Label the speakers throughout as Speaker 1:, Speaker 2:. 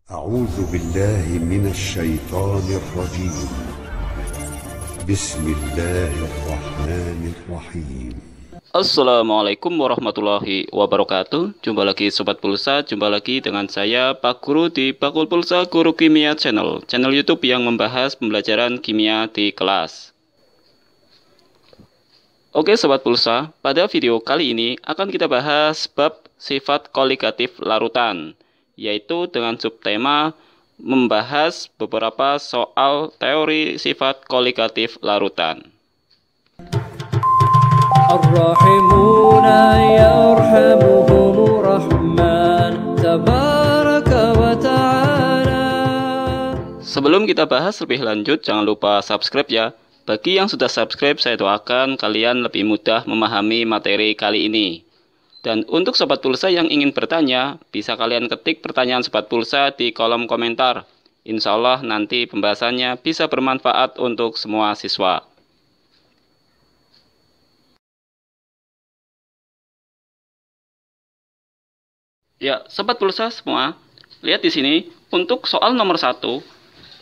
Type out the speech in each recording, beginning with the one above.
Speaker 1: أعوذ بالله من الشيطان الرجيم. بسم الله الرحمن الرحيم.
Speaker 2: Assalamualaikum warahmatullahi wabarakatuh. Jumpa lagi Sobat Pulsa, jumpa lagi dengan saya Pak Guru di Bakul Pulsa Guru Kimia Channel, channel YouTube yang membahas pembelajaran kimia di kelas. Oke Sobat Pulsa, pada video kali ini akan kita bahas bab sifat koligatif larutan, yaitu dengan subtema membahas beberapa soal teori sifat koligatif larutan.
Speaker 3: الراحمون يرحمهم الرحمن تبارك وتعالى.
Speaker 2: Sebelum kita bahas lebih lanjut, jangan lupa subscribe ya. Bagi yang sudah subscribe, saya doakan kalian lebih mudah memahami materi kali ini. Dan untuk Sobat Pulsa yang ingin bertanya, bisa kalian ketik pertanyaan Sobat Pulsa di kolom komentar. Insya Allah nanti pembahasannya bisa bermanfaat untuk semua siswa. Ya, Sobat Pulsa semua, lihat di sini, untuk soal nomor 1,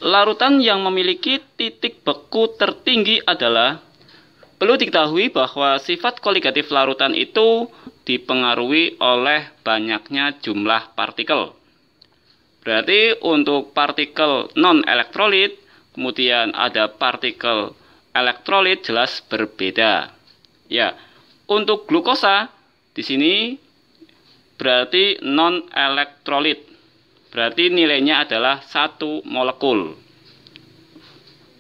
Speaker 2: larutan yang memiliki titik beku tertinggi adalah, perlu diketahui bahwa sifat koligatif larutan itu dipengaruhi oleh banyaknya jumlah partikel. Berarti untuk partikel non-elektrolit, kemudian ada partikel elektrolit jelas berbeda. Ya, untuk glukosa di sini berarti non-elektrolit. Berarti nilainya adalah 1 molekul.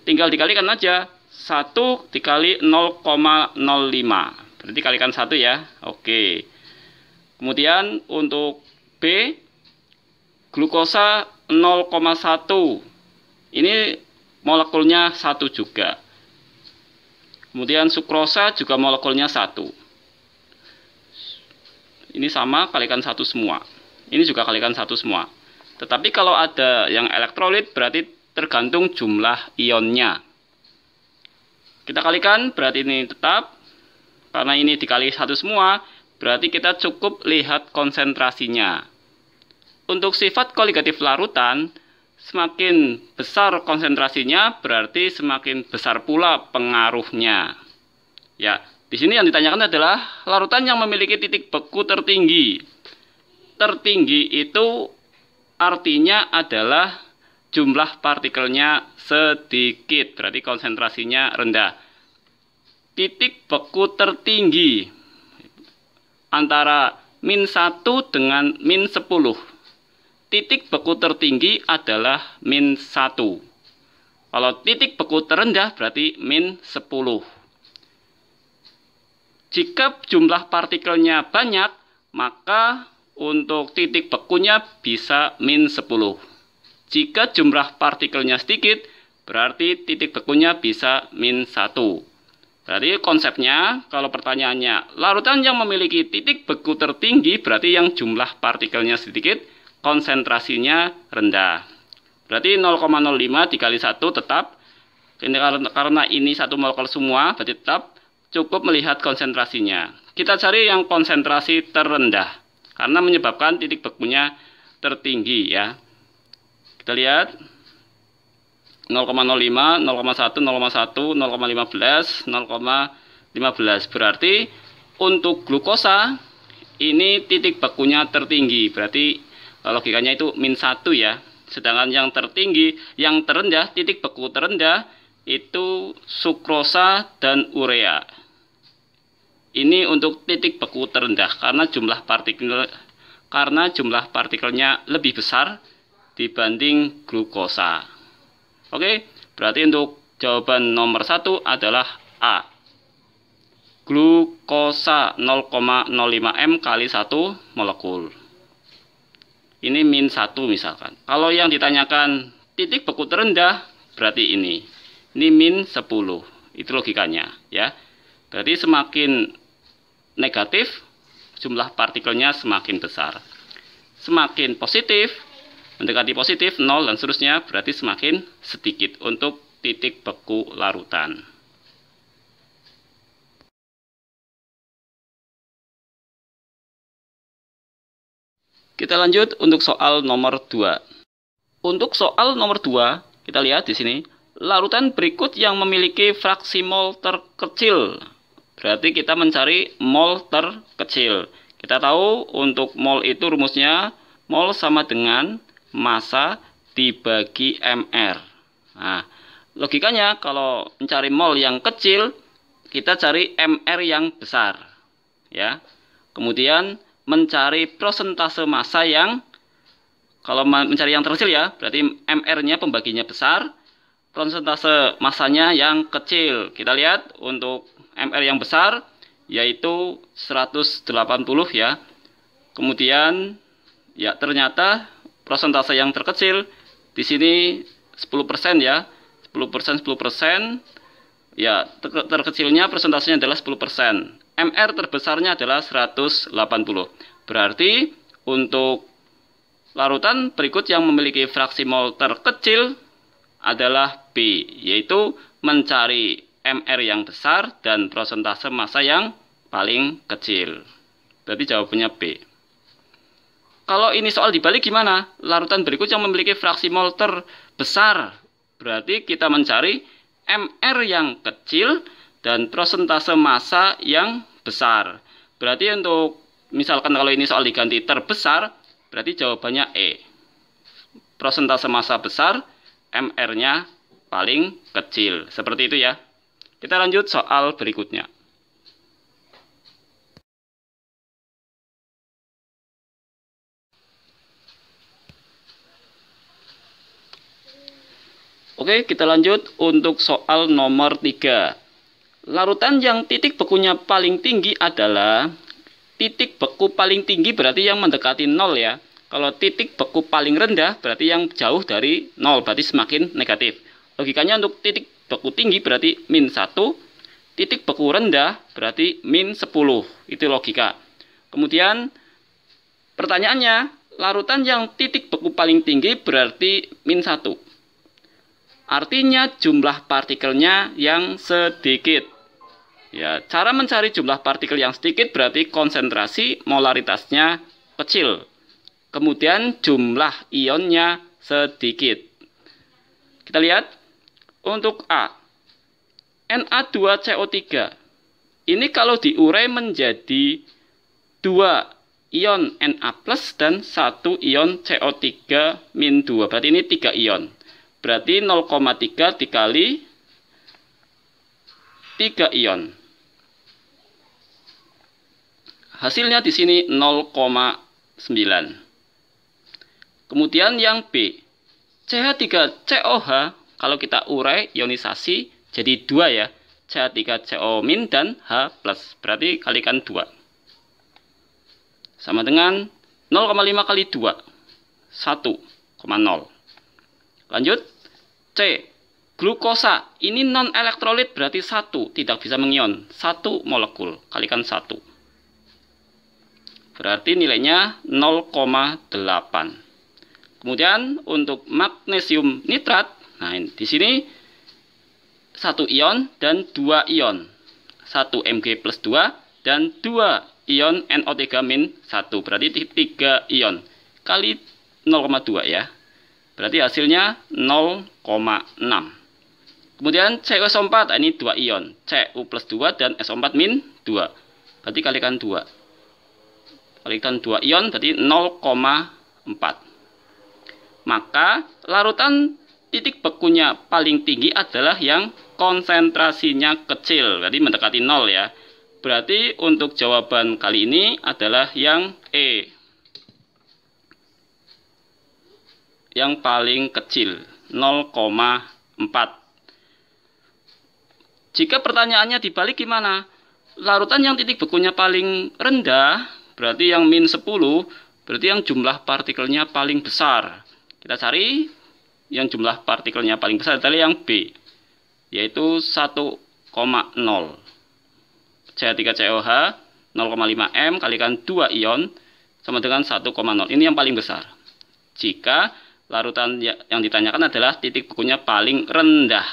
Speaker 2: Tinggal dikalikan aja. 1 dikali 0,05. Berarti kalikan 1 ya. Oke. Kemudian untuk B, glukosa 0,1. Ini molekulnya 1 juga. Kemudian sukrosa juga molekulnya 1. Ini sama, kalikan 1 semua. Ini juga kalikan 1 semua. Tetapi kalau ada yang elektrolit berarti tergantung jumlah ionnya. Kita kalikan berarti ini tetap. Karena ini dikali 1 semua, berarti kita cukup lihat konsentrasinya. Untuk sifat koligatif larutan, semakin besar konsentrasinya berarti semakin besar pula pengaruhnya. Ya. Di sini yang ditanyakan adalah larutan yang memiliki titik beku tertinggi. Tertinggi itu artinya adalah jumlah partikelnya sedikit, berarti konsentrasinya rendah. Titik beku tertinggi antara min 1 dengan min 10. Titik beku tertinggi adalah min 1. Kalau titik beku terendah berarti min 10. Jika jumlah partikelnya banyak, maka untuk titik bekunya bisa min 10. Jika jumlah partikelnya sedikit, berarti titik bekunya bisa min 1. Berarti konsepnya, kalau pertanyaannya, larutan yang memiliki titik beku tertinggi, berarti yang jumlah partikelnya sedikit, konsentrasinya rendah. Berarti 0,05 dikali 1 tetap, karena ini 1 molekul semua, berarti tetap. Cukup melihat konsentrasinya. Kita cari yang konsentrasi terendah. Karena menyebabkan titik bekunya tertinggi ya. Kita lihat 0,05, 0,1, 0,1, 0,15, 0,15. Berarti untuk glukosa ini titik bekunya tertinggi. Berarti logikanya itu min 1 ya. Sedangkan yang tertinggi, yang terendah, titik beku terendah itu sukrosa dan urea. Ini untuk titik beku terendah karena jumlah partikelnya lebih besar dibanding glukosa. Oke, berarti untuk jawaban nomor 1 adalah A. Glukosa 0,05 m kali 1 molekul. Ini min 1 misalkan. Kalau yang ditanyakan titik beku terendah berarti ini. Ini min 10. Itu logikanya ya. Berarti semakin negatif, jumlah partikelnya semakin besar. Semakin positif, mendekati positif, 0 dan seterusnya, berarti semakin sedikit untuk titik beku larutan. Kita lanjut untuk soal nomor 2. Untuk soal nomor 2, kita lihat di sini. Larutan berikut yang memiliki fraksi mol terkecil. Berarti kita mencari mol terkecil. Kita tahu untuk mol itu rumusnya mol sama dengan massa dibagi mR. Nah, logikanya kalau mencari mol yang kecil, kita cari mR yang besar. Ya. Kemudian mencari prosentase massa yang, kalau mencari yang terkecil ya, berarti mR-nya pembaginya besar, prosentase massanya yang kecil. Kita lihat untuk mR yang besar yaitu 180 ya. Kemudian ya ternyata prosentase yang terkecil di sini 10% ya. 10%. Ya, terkecilnya persentasenya adalah 10%. MR terbesarnya adalah 180. Berarti untuk larutan berikut yang memiliki fraksi mol terkecil adalah B, yaitu mencari MR yang besar dan prosentase massa yang paling kecil. Berarti jawabannya B. Kalau ini soal dibalik gimana? Larutan berikut yang memiliki fraksi mol terbesar. Berarti kita mencari MR yang kecil dan prosentase massa yang besar. Berarti untuk misalkan kalau ini soal diganti terbesar, berarti jawabannya E. Prosentase massa besar, MR-nya paling kecil. Seperti itu ya. Kita lanjut soal berikutnya. Oke, kita lanjut untuk soal nomor 3. Larutan yang titik bekunya paling tinggi adalah, titik beku paling tinggi berarti yang mendekati 0 ya. Kalau titik beku paling rendah berarti yang jauh dari 0, berarti semakin negatif. Logikanya untuk titik beku tinggi berarti min 1, titik beku rendah berarti min 10. Itu logika. Kemudian pertanyaannya, larutan yang titik beku paling tinggi berarti min 1. Artinya jumlah partikelnya yang sedikit. Ya, cara mencari jumlah partikel yang sedikit berarti konsentrasi molaritasnya kecil. Kemudian jumlah ionnya sedikit. Kita lihat untuk A. Na2CO3. Ini kalau diurai menjadi 2 ion Na plus dan 1 ion CO3 min 2. Berarti ini 3 ion. Berarti 0,3 dikali 3 ion. Hasilnya di sini 0,9. Kemudian yang B, CH3COH, kalau kita urai ionisasi jadi 2 ya. CH3CO- dan H+. Berarti kalikan 2. Sama dengan 0,5 kali 2. 1,0. Lanjut, C. Glukosa. Ini non-elektrolit berarti 1. Tidak bisa mengion. 1 molekul. Kalikan 1. Berarti nilainya 0,8. Kemudian untuk magnesium nitrat. Nah, di sini 1 ion dan 2 ion. 1 Mg plus 2 dan 2 ion NO3-1. Berarti 3 ion. Kali 0,2 ya. Berarti hasilnya 0,6. Kemudian CuSO4, ini 2 ion. Cu plus 2 dan SO4 min 2. Berarti kalikan 2. Kalikan 2 ion berarti 0,4. Maka larutan titik bekunya paling tinggi adalah yang konsentrasinya kecil. Berarti mendekati 0 ya. Berarti untuk jawaban kali ini adalah yang E. Yang paling kecil 0,4. Jika pertanyaannya dibalik gimana? Larutan yang titik bekunya paling rendah berarti yang min 10, berarti yang jumlah partikelnya paling besar. Kita cari yang jumlah partikelnya paling besar adalah yang B, yaitu 1,0. CH3COH 0,5 M kalikan 2 ion sama dengan 1,0. Ini yang paling besar. Jika larutan yang ditanyakan adalah titik bekunya paling rendah.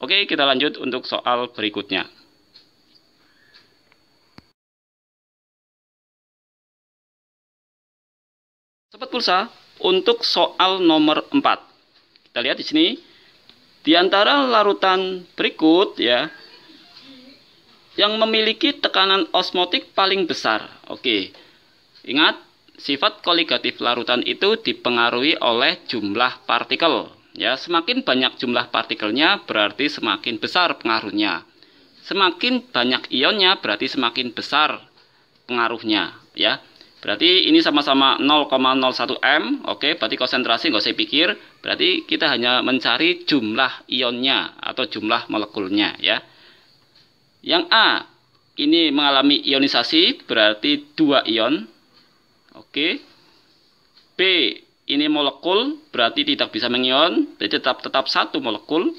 Speaker 2: Oke, kita lanjut untuk soal berikutnya. Sobat Pulsa, untuk soal nomor 4. Kita lihat di sini. Di antara larutan berikut ya yang memiliki tekanan osmotik paling besar. Oke. Ingat, sifat koligatif larutan itu dipengaruhi oleh jumlah partikel. Ya, semakin banyak jumlah partikelnya berarti semakin besar pengaruhnya. Semakin banyak ionnya berarti semakin besar pengaruhnya, ya. Berarti ini sama-sama 0,01 M. Oke, berarti konsentrasi nggak usah pikir. Berarti kita hanya mencari jumlah ionnya atau jumlah molekulnya, ya. Yang A ini mengalami ionisasi, berarti 2 ion. Oke. B ini molekul, berarti tidak bisa mengion, berarti tetap 1 molekul.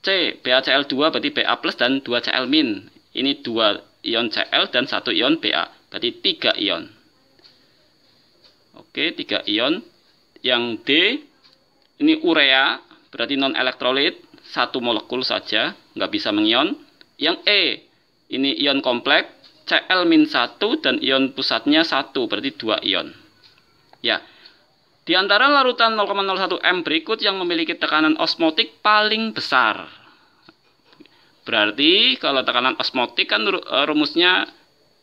Speaker 2: C BaCl2 berarti Ba+ dan 2Cl-. Ini 2 ion Cl dan 1 ion Ba, berarti 3 ion. Oke, 3 ion. Yang D ini urea, berarti non elektrolit, 1 molekul saja, nggak bisa mengion. Yang E ini ion kompleks, Cl-1 dan ion pusatnya 1, berarti 2 ion. Ya. Di antara larutan 0,01 M berikut yang memiliki tekanan osmotik paling besar. Berarti kalau tekanan osmotik kan rumusnya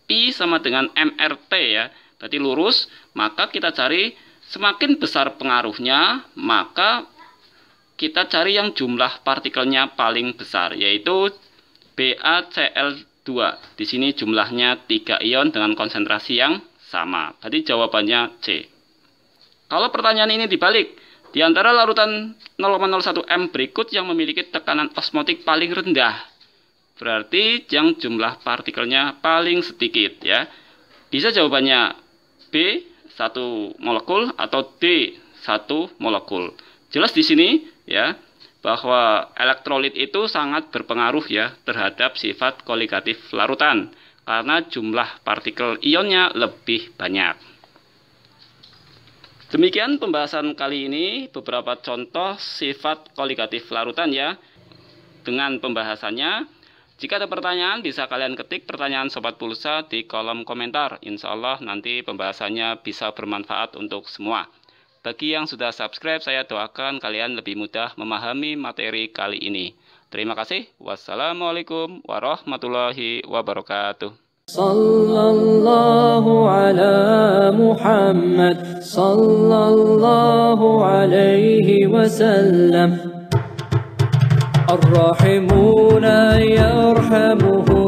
Speaker 2: Pi sama dengan MRT ya. Berarti lurus, maka kita cari semakin besar pengaruhnya, maka kita cari yang jumlah partikelnya paling besar, yaitu BaCl2. Di sini jumlahnya 3 ion dengan konsentrasi yang sama. Berarti jawabannya C. Kalau pertanyaan ini dibalik, di antara larutan 0,01 M berikut yang memiliki tekanan osmotik paling rendah, berarti yang jumlah partikelnya paling sedikit ya. Bisa jawabannya B 1 molekul atau D 1 molekul. Jelas di sini ya bahwa elektrolit itu sangat berpengaruh ya terhadap sifat koligatif larutan karena jumlah partikel ionnya lebih banyak. Demikian pembahasan kali ini, beberapa contoh sifat koligatif larutan ya. Dengan pembahasannya, jika ada pertanyaan bisa kalian ketik pertanyaan Sobat Pulsa di kolom komentar. Insya Allah nanti pembahasannya bisa bermanfaat untuk semua. Bagi yang sudah subscribe, saya doakan kalian lebih mudah memahami materi kali ini. Terima kasih. Wassalamualaikum warahmatullahi wabarakatuh.
Speaker 3: Sallallahu ala Muhammad sallallahu alaihi wasallam. Ar-Rahimuna yarhamuhum